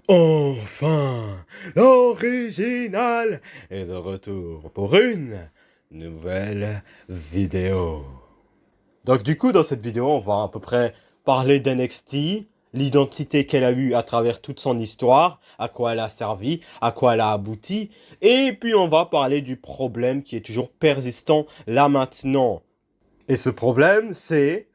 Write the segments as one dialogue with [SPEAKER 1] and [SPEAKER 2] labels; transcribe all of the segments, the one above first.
[SPEAKER 1] Enfin, l'original est de retour pour une nouvelle vidéo. Donc du coup, dans cette vidéo, on va à peu près parler d'NXT, l'identité qu'elle a eue à travers toute son histoire, à quoi elle a servi, à quoi elle a abouti, et puis on va parler du problème qui est toujours persistant là maintenant. Et ce problème, c'est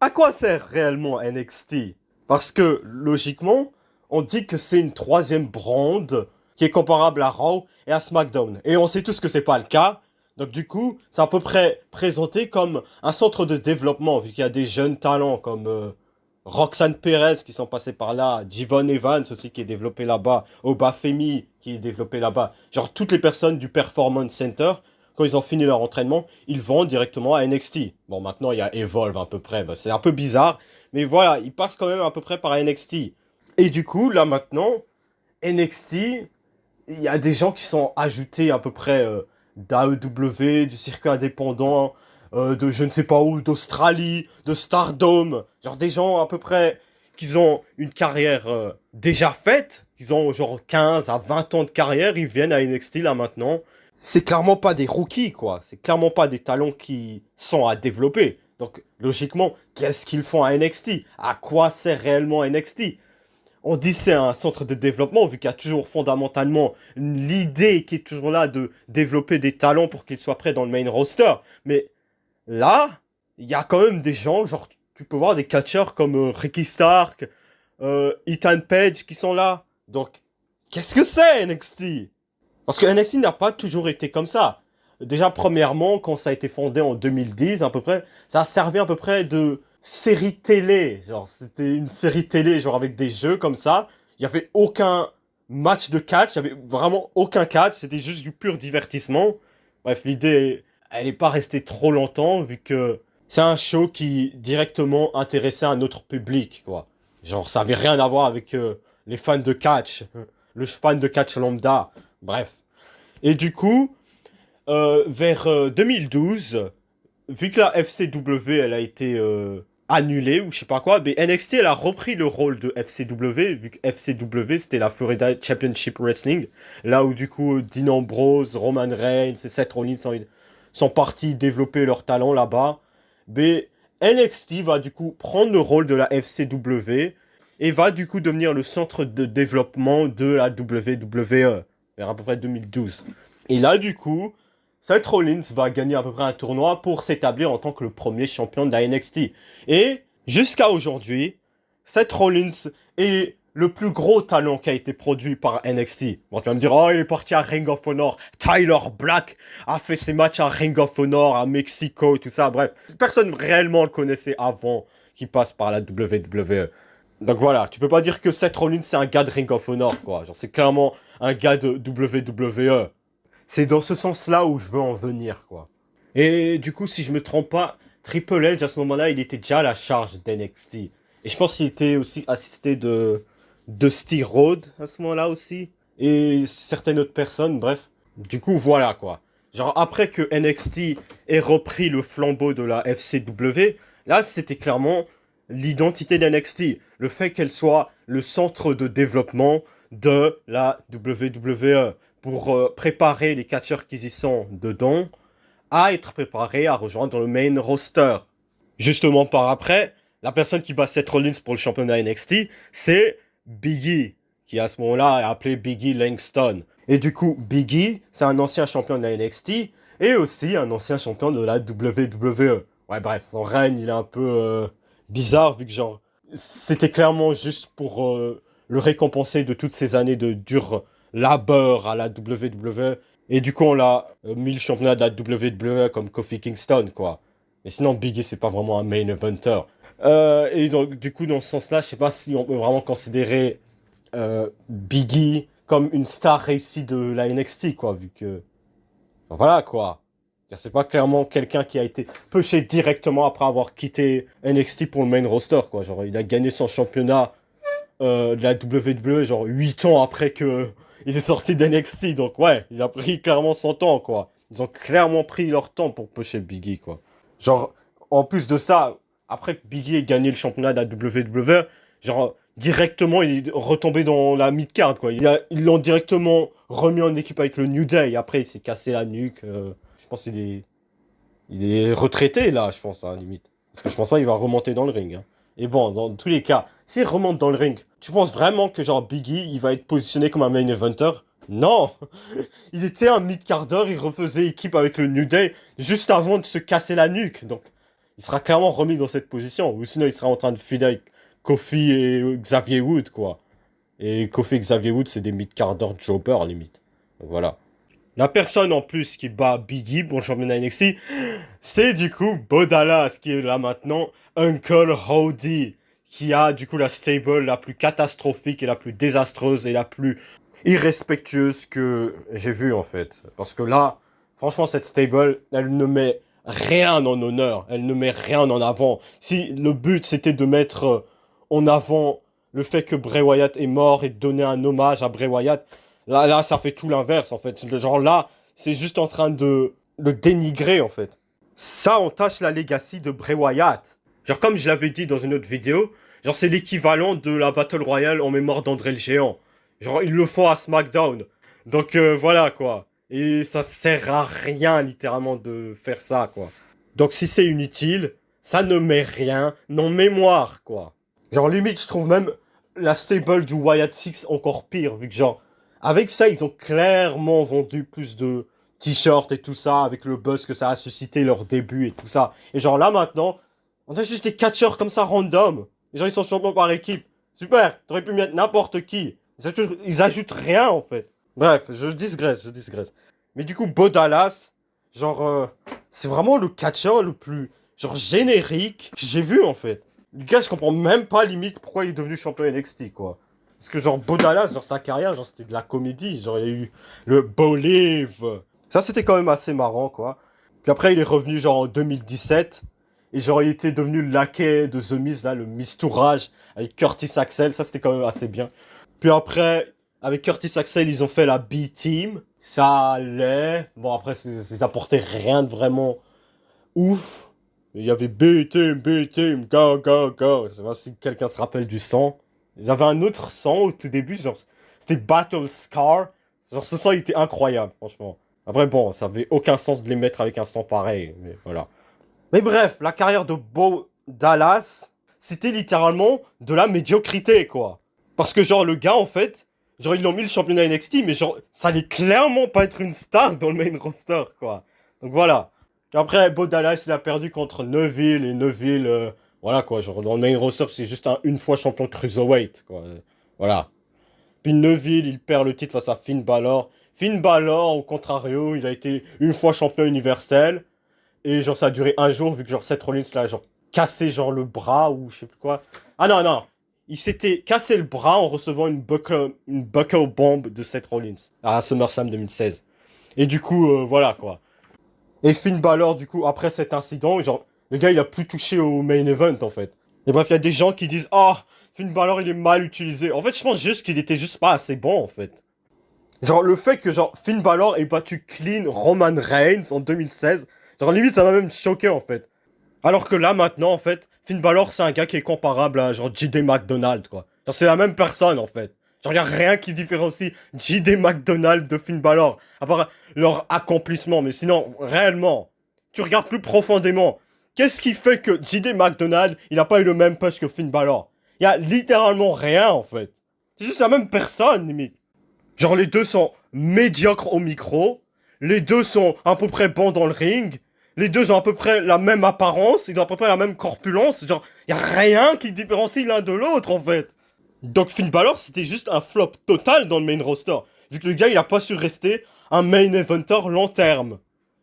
[SPEAKER 1] à quoi sert réellement NXT? Parce que, logiquement, on dit que c'est une troisième brand qui est comparable à Raw et à SmackDown. Et on sait tous que c'est pas le cas. Donc du coup, c'est à peu près présenté comme un centre de développement, vu qu'il y a des jeunes talents comme Roxanne Perez qui sont passés par là, Jivon Evans aussi qui est développé là-bas, Obafemi qui est développé là-bas. Genre toutes les personnes du Performance Center, quand ils ont fini leur entraînement, ils vont directement à NXT. Bon, maintenant il y a Evolve à peu près, bah, c'est un peu bizarre, mais voilà, ils passent quand même à peu près par NXT. Et du coup, là maintenant, NXT, il y a des gens qui sont ajoutés à peu près d'AEW, du circuit indépendant, de je ne sais pas où, d'Australie, de Stardom. Genre des gens à peu près qui ont une carrière déjà faite, qui ont genre 15 à 20 ans de carrière, ils viennent à NXT là maintenant. C'est clairement pas des rookies quoi, c'est clairement pas des talents qui sont à développer. Donc logiquement, qu'est-ce qu'ils font à NXT? À quoi sert réellement NXT? On dit c'est un centre de développement, vu qu'il y a toujours fondamentalement l'idée qui est toujours là de développer des talents pour qu'ils soient prêts dans le main roster. Mais là, il y a quand même des gens, genre, tu peux voir des catcheurs comme Ricky Stark, Ethan Page qui sont là. Donc, qu'est-ce que c'est NXT? Parce que NXT n'a pas toujours été comme ça. Déjà, premièrement, quand ça a été fondé en 2010, à peu près, ça a servi à peu près de série télé. Genre, c'était une série télé, genre avec des jeux comme ça. Il n'y avait aucun match de catch, il n'y avait vraiment aucun catch, c'était juste du pur divertissement. Bref, l'idée, elle n'est pas restée trop longtemps, vu que c'est un show qui directement intéressait un autre public, quoi. Genre, ça avait rien à voir avec les fans de catch, le fan de catch lambda. Bref. Et du coup, vers 2012, vu que la FCW elle a été annulée ou je sais pas quoi, mais NXT elle a repris le rôle de FCW, vu que FCW c'était la Florida Championship Wrestling, là où du coup Dean Ambrose, Roman Reigns et Seth Rollins sont partis développer leur talent là-bas. Mais NXT va du coup prendre le rôle de la FCW et va du coup devenir le centre de développement de la WWE vers à peu près 2012. Et là, du coup, Seth Rollins va gagner à peu près un tournoi pour s'établir en tant que le premier champion de la NXT. Et jusqu'à aujourd'hui, Seth Rollins est le plus gros talent qui a été produit par NXT. Bon, tu vas me dire, oh, il est parti à Ring of Honor. Tyler Black a fait ses matchs à Ring of Honor, à Mexico, tout ça. Bref, personne réellement le connaissait avant qu'il passe par la WWE. Donc voilà, tu peux pas dire que Seth Rollins c'est un gars de Ring of Honor, quoi. Genre, c'est clairement un gars de WWE. C'est dans ce sens-là où je veux en venir, quoi. Et du coup, si je me trompe pas, Triple H, à ce moment-là, il était déjà à la charge d'NXT. Et je pense qu'il était aussi assisté de Dusty Rhodes à ce moment-là aussi. Et certaines autres personnes, bref. Du coup, voilà, quoi. Genre, après que NXT ait repris le flambeau de la FCW, là, c'était clairement l'identité d'NXT. Le fait qu'elle soit le centre de développement de la WWE pour préparer les catcheurs qui y sont dedans à être préparés à rejoindre le main roster. Justement par après, la personne qui bat Seth Rollins pour le championnat NXT, c'est Biggie, qui à ce moment-là est appelé Biggie Langston. Et du coup, Biggie, c'est un ancien champion de la NXT et aussi un ancien champion de la WWE. Ouais, bref, son règne, il est un peu bizarre vu que genre, c'était clairement juste pour le récompenser de toutes ces années de dur labeur à la WWE. Et du coup, on l'a mis le championnat de la WWE comme Kofi Kingston, quoi. Mais sinon, Biggie, c'est pas vraiment un main eventer. Et donc, du coup, dans ce sens-là, je sais pas si on peut vraiment considérer Biggie comme une star réussie de la NXT, quoi, vu que... Voilà, quoi. C'est pas clairement quelqu'un qui a été pushé directement après avoir quitté NXT pour le main roster, quoi. Genre, il a gagné son championnat de la WWE, genre 8 ans après que il est sorti d'NXT. Donc, ouais, il a pris clairement son temps, quoi. Ils ont clairement pris leur temps pour pusher Biggie, quoi. Genre, en plus de ça, après que Biggie ait gagné le championnat de la WWE, genre, directement, il est retombé dans la mid-card, quoi. Ils l'ont directement remis en équipe avec le New Day. Après, il s'est cassé la nuque. Je pense il est retraité, là, je pense, hein, limite. Parce que je pense pas qu'il va remonter dans le ring, hein. Et bon, dans tous les cas, s'il remonte dans le ring, tu penses vraiment que genre Biggie, il va être positionné comme un main eventer? Non! Il était un mid-carder, il refaisait équipe avec le New Day juste avant de se casser la nuque. Donc, il sera clairement remis dans cette position. Ou sinon, il sera en train de feeder avec Kofi et Xavier Wood, quoi. Et Kofi et Xavier Wood, c'est des mid-carders jobbers, limite. Donc voilà. La personne en plus qui bat Biggie pour le championnat NXT, c'est du coup Bo Dallas qui est là maintenant, Uncle Howdy, qui a du coup la stable la plus catastrophique et la plus désastreuse et la plus irrespectueuse que j'ai vue en fait. Parce que là, franchement, cette stable, elle ne met rien en honneur, elle ne met rien en avant. Si le but c'était de mettre en avant le fait que Bray Wyatt est mort et de donner un hommage à Bray Wyatt, là, ça fait tout l'inverse en fait. Genre là, c'est juste en train de le dénigrer en fait. Ça entache la legacy de Bray Wyatt. Genre comme je l'avais dit dans une autre vidéo, genre c'est l'équivalent de la Battle Royale en mémoire d'André le Géant. Genre ils le font à SmackDown. Donc voilà quoi. Et ça sert à rien littéralement de faire ça quoi. Donc si c'est inutile, ça ne met rien en mémoire quoi. Genre limite je trouve même la stable du Wyatt Six encore pire vu que genre avec ça ils ont clairement vendu plus de t-shirts et tout ça, avec le buzz que ça a suscité leur début et tout ça. Et genre là maintenant, on a juste des catcheurs comme ça random. Et genre ils sont champions par équipe. Super, t'aurais pu mettre n'importe qui. Ils ajoutent rien en fait. Bref, je digresse. Mais du coup, Bo Dallas, genre, c'est vraiment le catcheur le plus, genre, générique que j'ai vu en fait. Le gars, je comprends même pas limite pourquoi il est devenu champion NXT quoi. Parce que genre, Bo Dallas, genre, sa carrière, genre, c'était de la comédie. Genre, il y a eu le Bo Live. Ça, c'était quand même assez marrant, quoi. Puis après, il est revenu, genre, en 2017. Et genre, il était devenu le laquais de The Miz, là, le Mistourage, avec Curtis Axel. Ça, c'était quand même assez bien. Puis après, avec Curtis Axel, ils ont fait la B-Team. Ça allait. Bon, après, ça apportait rien de vraiment ouf. Il y avait B-Team, go, go, go. Je sais pas si quelqu'un se rappelle du son. Ils avaient un autre son au tout début, genre, c'était Battle Scar. Genre, ce son, il était incroyable, franchement. Après, bon, ça avait aucun sens de les mettre avec un son pareil, mais voilà. Mais bref, la carrière de Bo Dallas, c'était littéralement de la médiocrité, quoi. Parce que, genre, le gars, en fait, genre, ils l'ont mis le championnat NXT, mais genre, ça allait clairement pas être une star dans le main roster, quoi. Donc voilà. Après, Bo Dallas, il a perdu contre Neville, et Neville, voilà, quoi. Genre, dans le main roster, c'est juste une fois champion cruiserweight, quoi. Voilà. Puis Neville, il perd le titre face à Finn Balor. Finn Balor, au contrario, il a été une fois champion universel. Et genre, ça a duré un jour, vu que genre, Seth Rollins l'a genre cassé genre le bras ou je sais plus quoi. Ah non, non. Il s'était cassé le bras en recevant une buckle bomb de Seth Rollins à SummerSlam 2016. Et du coup, voilà quoi. Et Finn Balor, du coup, après cet incident, genre, le gars, il a plus touché au main event, en fait. Et bref, il y a des gens qui disent, ah, oh, Finn Balor, il est mal utilisé. En fait, je pense juste qu'il était juste pas assez bon, en fait. Genre, le fait que, genre, Finn Balor ait battu clean Roman Reigns en 2016, genre, limite, ça m'a même choqué, en fait. Alors que là, maintenant, en fait, Finn Balor, c'est un gars qui est comparable à, genre, J.D. McDonald, quoi. Genre, c'est la même personne, en fait. Genre, y a rien qui différencie J.D. McDonald de Finn Balor, à part leur accomplissement. Mais sinon, réellement, tu regardes plus profondément. Qu'est-ce qui fait que J.D. McDonald, il a pas eu le même push que Finn Balor? Y a littéralement rien, en fait. C'est juste la même personne, limite. Genre, les deux sont médiocres au micro. Les deux sont à peu près bons dans le ring. Les deux ont à peu près la même apparence. Ils ont à peu près la même corpulence. Genre, y a rien qui différencie l'un de l'autre, en fait. Donc, Finn Balor, c'était juste un flop total dans le main roster. Vu que le gars, il a pas su rester un main eventer long terme.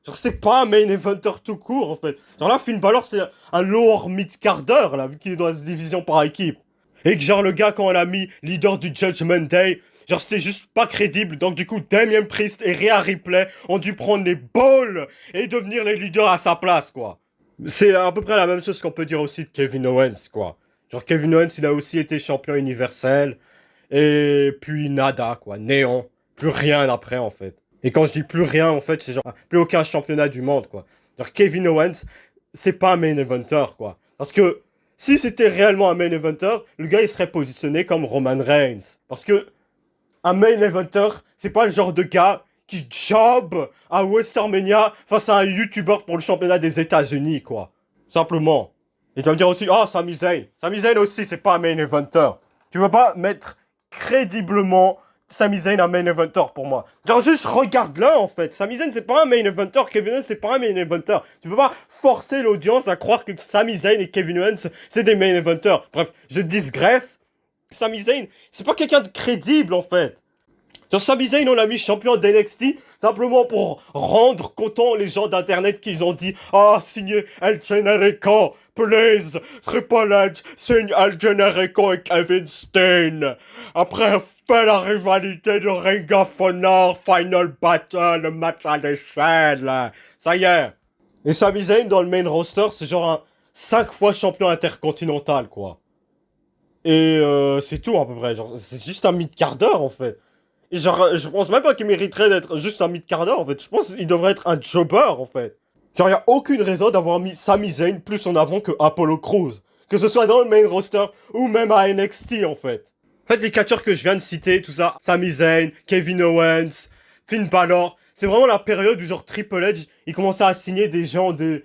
[SPEAKER 1] Genre, c'est pas un main eventer tout court, en fait. Genre là, Finn Balor, c'est un lower mid-carder, là, vu qu'il est dans la division par équipe. Et que genre, le gars, quand on l'a mis leader du Judgment Day, genre, c'était juste pas crédible. Donc, du coup, Damien Priest et Rhea Ripley ont dû prendre les balls et devenir les leaders à sa place, quoi. C'est à peu près la même chose qu'on peut dire aussi de Kevin Owens, quoi. Genre, Kevin Owens, il a aussi été champion universel. Et puis, nada, quoi. Néant. Plus rien après, en fait. Et quand je dis plus rien, en fait, c'est genre, plus aucun championnat du monde, quoi. Genre, Kevin Owens, c'est pas un main eventer, quoi. Parce que si c'était réellement un main eventer, le gars il serait positionné comme Roman Reigns. Parce que un main eventer, c'est pas le genre de gars qui job à WrestleMania face à un YouTuber pour le championnat des États-Unis, quoi. Simplement. Et tu vas me dire aussi, ah, Sami Zayn. Sami Zayn aussi, c'est pas un main eventer. Tu peux pas mettre crédiblement Sami Zayn un main eventer pour moi. Genre juste regarde-le en fait. Sami Zayn c'est pas un main eventer, Kevin Owens c'est pas un main eventer. Tu peux pas forcer l'audience à croire que Sami Zayn et Kevin Owens c'est des main eventers. Bref, je digresse. Sami Zayn, c'est pas quelqu'un de crédible en fait. Genre Sami Zayn on l'a mis champion d'NXT simplement pour rendre content les gens d'internet qu'ils ont dit ah signé El Generico, please, Triple H signe El Generico et Kevin Steen. Après fait la rivalité de Ring of Honor, Final Battle, le match à l'échelle. Ça y est. Et Sami Zayn dans le main roster c'est genre un 5 fois champion intercontinental quoi. Et c'est tout à peu près, genre c'est juste un mid-cardeur en fait. Et genre, je pense même pas qu'il mériterait d'être juste un mid-cardeur en fait. Je pense qu'il devrait être un jobber en fait. Genre, y a aucune raison d'avoir mis Sami Zayn plus en avant que Apollo Crews. Que ce soit dans le main roster ou même à NXT en fait. En fait, les catcheurs que je viens de citer, tout ça, Sami Zayn, Kevin Owens, Finn Balor, c'est vraiment la période où genre Triple H, il commençait à signer des gens du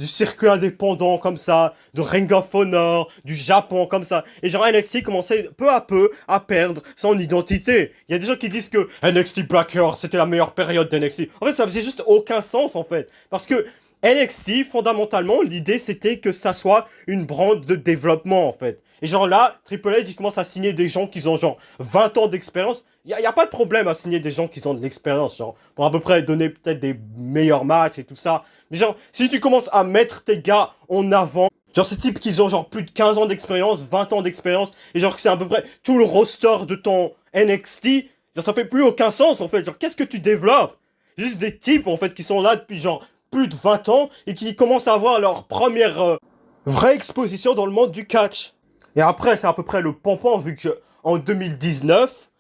[SPEAKER 1] circuit indépendant comme ça, de Ring of Honor, du Japon comme ça. Et genre NXT commençait peu à peu à perdre son identité. Il y a des gens qui disent que NXT Black Earth c'était la meilleure période d'NXT. En fait ça faisait juste aucun sens en fait. Parce que NXT fondamentalement l'idée c'était que ça soit une branche de développement en fait. Et genre là, Triple H il commence à signer des gens qui ont genre 20 ans d'expérience. Y a pas de problème à signer des gens qui ont de l'expérience, genre pour à peu près donner peut-être des meilleurs matchs et tout ça. Mais genre, si tu commences à mettre tes gars en avant, genre ces types qui ont genre plus de 15 ans d'expérience, 20 ans d'expérience, et genre que c'est à peu près tout le roster de ton NXT, genre, ça fait plus aucun sens en fait. Genre, qu'est-ce que tu développes? Juste des types en fait qui sont là depuis genre plus de 20 ans et qui commencent à avoir leur première vraie exposition dans le monde du catch. Et après, c'est à peu près le pompon vu que en 2019,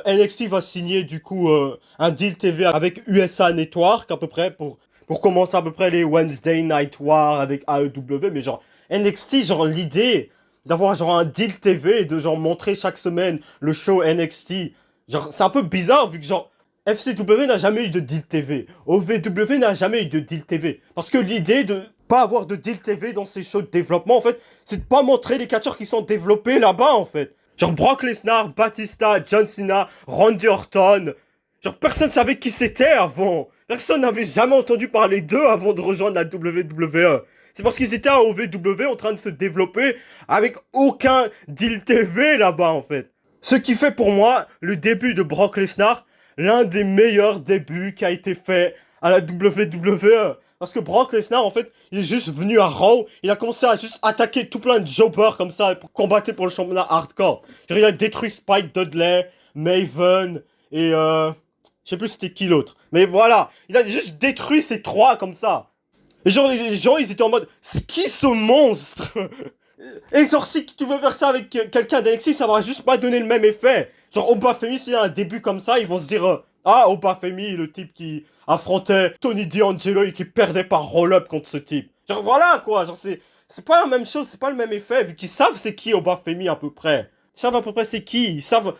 [SPEAKER 1] NXT va signer du coup un deal TV avec USA Network à peu près pour commencer à peu près les Wednesday Night War avec AEW, mais genre NXT, genre l'idée d'avoir genre un deal TV et de genre montrer chaque semaine le show NXT, genre c'est un peu bizarre vu que genre FCW n'a jamais eu de deal TV, OVW n'a jamais eu de deal TV, parce que l'idée de pas avoir de deal TV dans ces shows de développement en fait, c'est de pas montrer les catcheurs qui sont développés là-bas en fait. Genre Brock Lesnar, Batista, John Cena, Randy Orton, genre personne savait qui c'était avant. Personne n'avait jamais entendu parler d'eux avant de rejoindre la WWE. C'est parce qu'ils étaient à OVW en train de se développer avec aucun deal TV là-bas en fait. Ce qui fait pour moi le début de Brock Lesnar l'un des meilleurs débuts qui a été fait à la WWE. Parce que Brock Lesnar en fait il est juste venu à Raw, il a commencé à juste attaquer tout plein de jobbers comme ça pour combattre pour le championnat hardcore. Genre, il a détruit Spike Dudley, Maven et je sais plus c'était qui l'autre. Mais voilà, il a juste détruit ces trois comme ça. Et genre les gens ils étaient en mode c'est qui ce monstre? Et genre si tu veux faire ça avec quelqu'un d'NXT ça va juste pas donner le même effet. Genre Obafemi s'il y a un début comme ça ils vont se dire ah Obafemi le type qui affrontait Tony D'Angelo et qui perdait par roll-up contre ce type. Genre voilà quoi, genre c'est pas la même chose, c'est pas le même effet vu qu'ils savent c'est qui Obafemi à peu près. Ils savent à peu près c'est qui, ils savent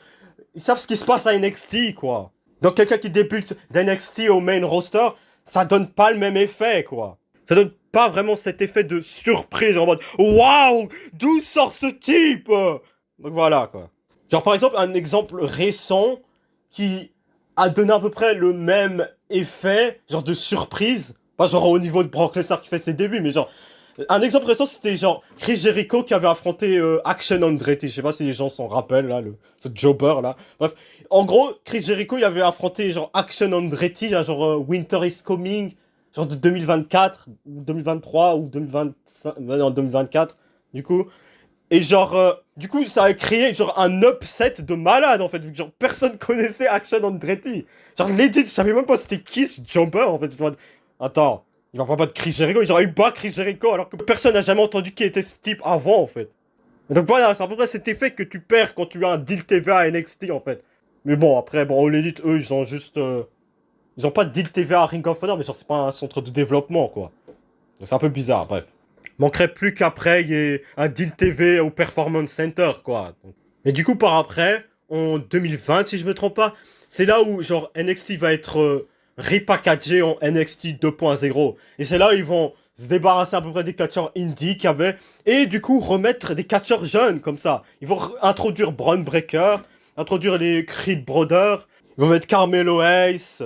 [SPEAKER 1] ce qui se passe à NXT quoi. Donc quelqu'un qui débute d'NXT au main roster, ça donne pas le même effet quoi. Ça donne pas vraiment cet effet de surprise en mode waouh, d'où sort ce type? Donc voilà quoi. Genre par exemple un exemple récent qui a donné à peu près le même effet, genre de surprise, pas genre au niveau de Brock Lesnar qui fait ses débuts, mais genre un exemple récent c'était genre Chris Jericho qui avait affronté Action Andretti, je sais pas si les gens s'en rappellent là, ce jobber là. Bref, en gros Chris Jericho il avait affronté genre Action Andretti, genre Winter is Coming, genre de 2024 ou 2023 ou 2025, non 2024 du coup. Et genre, du coup, ça a créé genre un upset de malade en fait, vu que genre personne connaissait Action Andretti. Genre legit, je savais même pas c'était qui ce jumper en fait. Je me dis, attends, il va pas battre Chris Jericho, il aurait eu pas Chris Jericho alors que personne n'a jamais entendu qui était ce type avant en fait. Et donc voilà, c'est à peu près cet effet que tu perds quand tu as un deal TV à NXT en fait. Mais bon, après, bon, on l'élite, eux, ils ont juste. Ils ont pas de deal TV à Ring of Honor, mais genre c'est pas un centre de développement quoi. Donc c'est un peu bizarre, bref. Manquerait plus qu'après il y ait un deal TV au Performance Center, quoi. Et du coup, par après, en 2020, si je me trompe pas, c'est là où genre NXT va être repackagé en NXT 2.0. Et c'est là où ils vont se débarrasser à peu près des catcheurs indie qu'il y avait. Et du coup, remettre des catcheurs jeunes comme ça. Ils vont introduire Braun Breaker, introduire les Creed Brothers. Ils vont mettre Carmelo Hayes,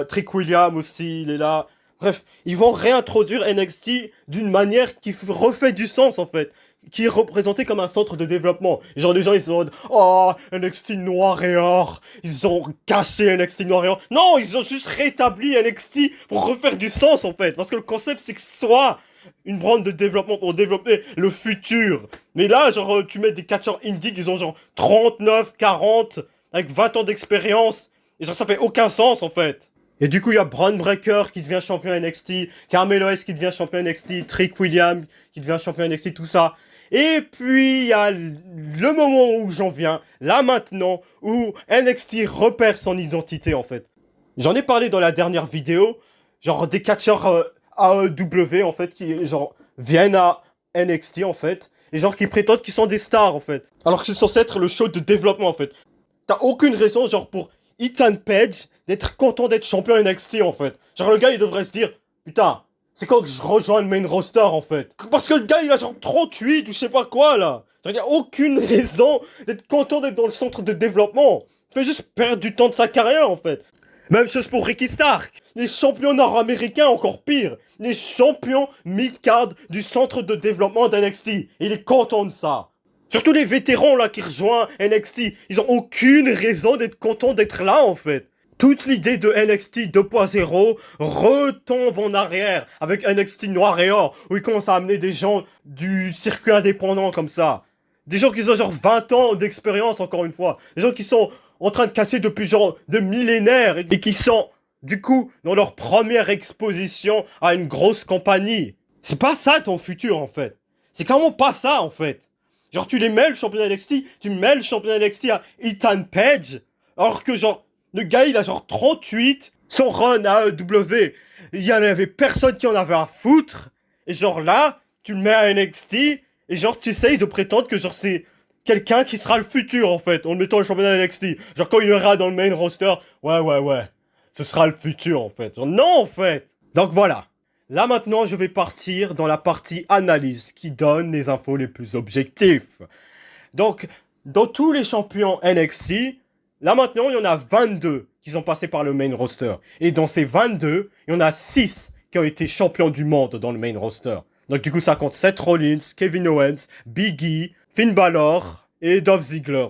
[SPEAKER 1] Trick William aussi, il est là. Bref, ils vont réintroduire NXT d'une manière qui refait du sens en fait. Qui est représenté comme un centre de développement. Genre les gens ils sont en mode oh NXT noir et or. Ils ont caché NXT noir et or. Non, ils ont juste rétabli NXT pour refaire du sens en fait. Parce que le concept c'est que ce soit une brand de développement pour développer le futur. Mais là genre tu mets des catcheurs indie qui ont genre 39, 40 avec 20 ans d'expérience. Et genre ça fait aucun sens en fait. Et du coup, il y a Braun Breaker qui devient champion NXT, Carmelo Hayes qui devient champion NXT, Trick William qui devient champion NXT, tout ça. Et puis, il y a le moment où j'en viens, là maintenant, où NXT repère son identité en fait. J'en ai parlé dans la dernière vidéo, genre des catcheurs AEW en fait, qui genre viennent à NXT en fait, et genre qui prétendent qu'ils sont des stars en fait. Alors que c'est censé être le show de développement en fait. T'as aucune raison genre pour Ethan Page d'être content d'être champion NXT en fait. Genre le gars il devrait se dire putain, c'est quand que je rejoins le main roster en fait. Parce que le gars il a genre 38 ou je sais pas quoi là. Genre il y a aucune raison d'être content d'être dans le centre de développement. Il fait juste perdre du temps de sa carrière en fait. Même chose pour Ricky Stark. Les champions nord-américains encore pire. Les champions mid-card du centre de développement d'NXT. Il est content de ça. Surtout les vétérans là qui rejoignent NXT, ils ont aucune raison d'être contents d'être là en fait. Toute l'idée de NXT 2.0 retombe en arrière avec NXT Noir et Or, où ils commencent à amener des gens du circuit indépendant comme ça. Des gens qui ont genre 20 ans d'expérience encore une fois. Des gens qui sont en train de casser depuis genre de millénaires et qui sont du coup dans leur première exposition à une grosse compagnie. C'est pas ça ton futur en fait. C'est clairement pas ça en fait. Genre tu les mets le championnat NXT, tu mets le championnat NXT à Ethan Page, alors que genre le gars il a genre 38, son run à AEW, il y en avait personne qui en avait à foutre, et genre là, tu le mets à NXT, et genre tu essayes de prétendre que genre c'est quelqu'un qui sera le futur en fait, en le mettant le championnat NXT. Genre quand il ira dans le main roster, ouais, ce sera le futur en fait. Genre non en fait. Donc voilà. Là maintenant, je vais partir dans la partie analyse qui donne les infos les plus objectifs. Donc, dans tous les champions NXT, là maintenant, il y en a 22 qui sont passés par le main roster. Et dans ces 22, il y en a 6 qui ont été champions du monde dans le main roster. Donc du coup, ça compte Seth Rollins, Kevin Owens, Big E, Finn Balor et Dolph Ziggler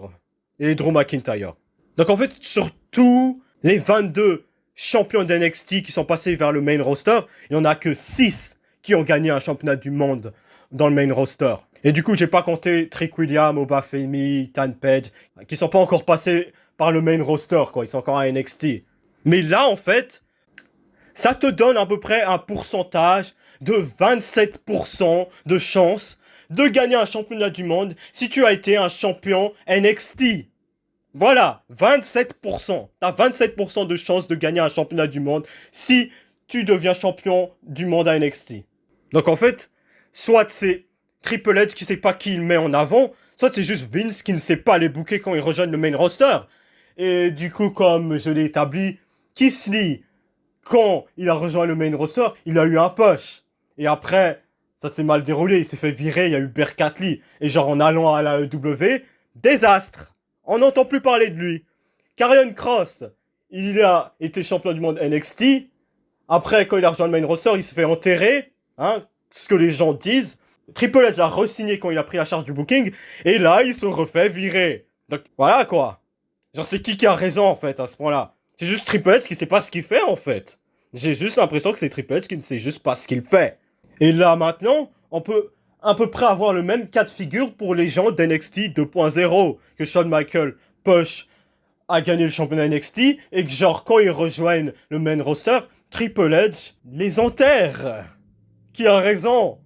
[SPEAKER 1] et Drew McIntyre. Donc en fait, sur tous les 22 champions d'NXT qui sont passés vers le main roster, il n'y en a que 6 qui ont gagné un championnat du monde dans le main roster. Et du coup, j'ai pas compté Trick William, Oba Femi, Tan Page, qui sont pas encore passés par le main roster, quoi. Ils sont encore à NXT. Mais là, en fait, ça te donne à peu près un pourcentage de 27% de chance de gagner un championnat du monde si tu as été un champion NXT. Voilà, 27%. T'as 27% de chance de gagner un championnat du monde si tu deviens champion du monde à NXT. Donc en fait, soit c'est Triple H qui sait pas qui il met en avant, soit c'est juste Vince qui ne sait pas les booker quand il rejoint le main roster. Et du coup, comme je l'ai établi, Keith Lee, quand il a rejoint le main roster, il a eu un push. Et après, ça s'est mal déroulé, il s'est fait virer, il y a eu Berkat Lee. Et genre en allant à la EW, désastre. On n'entend plus parler de lui. Karrion Kross, il a été champion du monde NXT. Après, quand il a rejoint le main roster, il se fait enterrer. Hein, ce que les gens disent. Triple H a re-signé quand il a pris la charge du booking. Et là, il se refait virer. Donc, voilà quoi. Genre, c'est qui a raison en fait à ce point-là. C'est juste Triple H qui sait pas ce qu'il fait en fait. J'ai juste l'impression que c'est Triple H qui ne sait juste pas ce qu'il fait. Et là maintenant, on peut à peu près avoir le même cas de figure pour les gens d'NXT 2.0, que Shawn Michaels push à gagner le championnat NXT, et que genre quand ils rejoignent le main roster, Triple H les enterre. Qui a raison?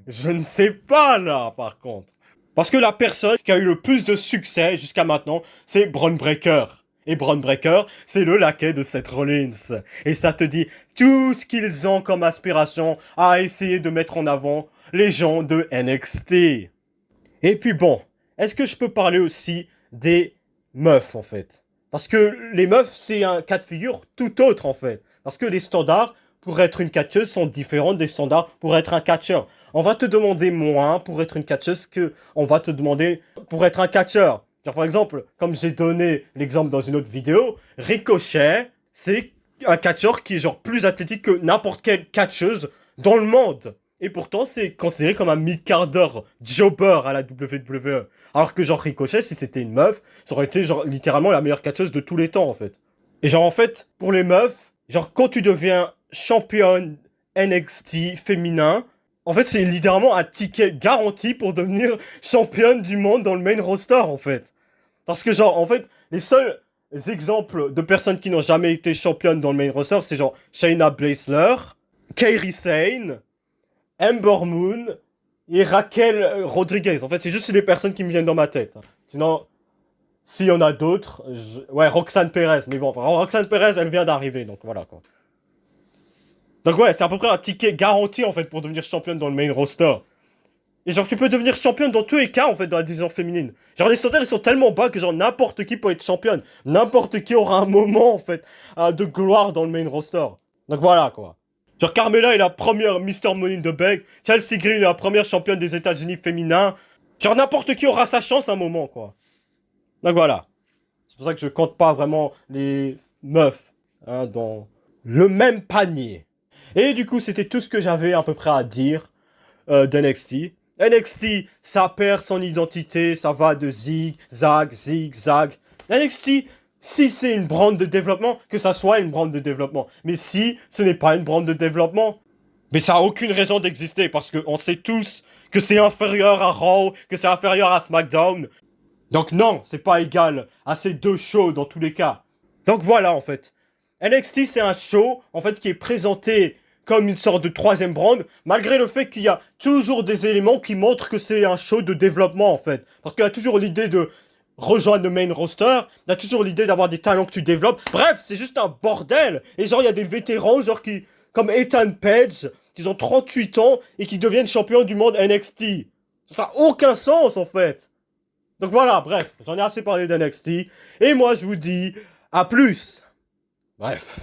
[SPEAKER 1] Je ne sais pas là par contre. Parce que la personne qui a eu le plus de succès jusqu'à maintenant, c'est Braun Breaker. Et Braun Breaker, c'est le laquais de Seth Rollins. Et ça te dit tout ce qu'ils ont comme aspiration à essayer de mettre en avant les gens de NXT. Et puis bon, est-ce que je peux parler aussi des meufs en fait? Parce que les meufs, c'est un cas de figure tout autre en fait. Parce que les standards pour être une catcheuse sont différents des standards pour être un catcheur. On va te demander moins pour être une catcheuse que on va te demander pour être un catcheur. Genre par exemple, comme j'ai donné l'exemple dans une autre vidéo, Ricochet, c'est un catcheur qui est genre plus athlétique que n'importe quelle catcheuse dans le monde. Et pourtant, c'est considéré comme un mid-carder jobber à la WWE. Alors que genre Ricochet, si c'était une meuf, ça aurait été genre littéralement la meilleure catcheuse de tous les temps en fait. Et genre en fait, pour les meufs, genre quand tu deviens championne NXT féminin, en fait c'est littéralement un ticket garanti pour devenir championne du monde dans le main roster en fait. Parce que genre en fait, les seuls exemples de personnes qui n'ont jamais été championnes dans le main roster, c'est genre Shayna Baszler, Kairi Sane, Ember Moon et Raquel Rodriguez. En fait, c'est juste les personnes qui me viennent dans ma tête. Sinon, s'il y en a d'autres, ouais, Roxanne Perez. Mais bon, Roxanne Perez, elle vient d'arriver, donc voilà quoi. Donc ouais, c'est à peu près un ticket garanti en fait pour devenir championne dans le main roster. Et genre, tu peux devenir championne dans tous les cas en fait dans la division féminine. Genre, les standards ils sont tellement bas que genre n'importe qui peut être championne. N'importe qui aura un moment en fait de gloire dans le main roster. Donc voilà quoi. Genre Carmella est la première Mr. Money in the Bank. Chelsea Green est la première championne des États-Unis féminins. Genre n'importe qui aura sa chance à un moment quoi. Donc voilà. C'est pour ça que je compte pas vraiment les meufs hein, dans le même panier. Et du coup c'était tout ce que j'avais à peu près à dire d'NXT. NXT, ça perd son identité, ça va de zig, zag, zig, zag. NXT, si c'est une brand de développement, que ça soit une brand de développement. Mais si ce n'est pas une brand de développement, mais ça a aucune raison d'exister parce qu'on sait tous que c'est inférieur à Raw, que c'est inférieur à SmackDown. Donc non, c'est pas égal à ces deux shows dans tous les cas. Donc voilà en fait. NXT c'est un show en fait qui est présenté comme une sorte de troisième brand, malgré le fait qu'il y a toujours des éléments qui montrent que c'est un show de développement en fait. Parce qu'il y a toujours l'idée de rejoindre le main roster, il y a toujours l'idée d'avoir des talents que tu développes. Bref, c'est juste un bordel. Et genre il y a des vétérans genre qui, comme Ethan Page, qui ont 38 ans et qui deviennent champions du monde NXT. Ça n'a aucun sens en fait. Donc voilà, bref, j'en ai assez parlé d'NXT. Et moi je vous dis à plus. Bref.